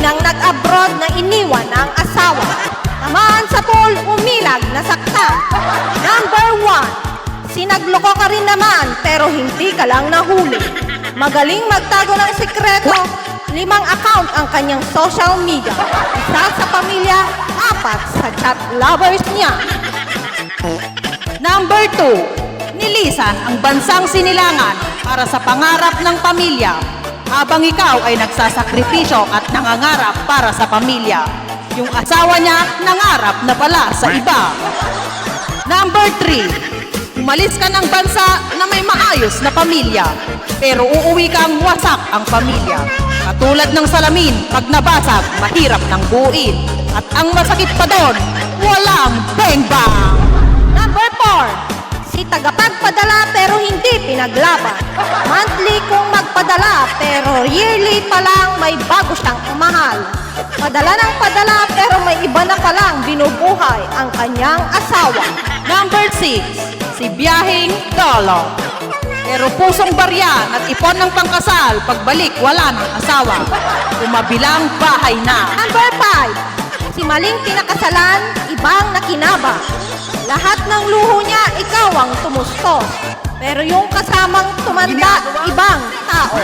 Inang nag-abroad na iniwan ang asawa. Tamaan sa pool, umilag, nasaktan. Number 1, sinagloko ka rin naman pero hindi ka lang nahuli. Magaling magtago ng sekreto, 5 account ang kanyang social media. 1 sa pamilya, 4 sa chat lovers niya. Number 2, nilisan ang bansang sinilangan para sa pangarap ng pamilya, habang ikaw ay nagsasakripisyo at nangangarap para sa pamilya. Yung asawa niya nangarap na pala sa iba. Number 3, umalis ka ng bansa na may maayos na pamilya, pero uuwi kang wasak ang pamilya. Katulad ng salamin, pag nabasag, mahirap nang buuin. At ang masakit pa doon, walang bang-bang. Number 4, si tagapagpadala pero hindi pinaglaban. Monthly kung magpadala pero yearly pa lang may bago siyang umahal. Padala ng padala pero may iba na palang binubuhay ang kanyang asawa. Number 6, si biyahing dolo. Pero pusong barya at ipon ng pangkasal, pagbalik wala ng asawa. Kumabilang bahay na. Number 5, si maling pinakasalan, ibang nakinaba. Lahat ng luho niya, ikaw ang tumustos. Pero yung kasamang tumanda, ibang tao.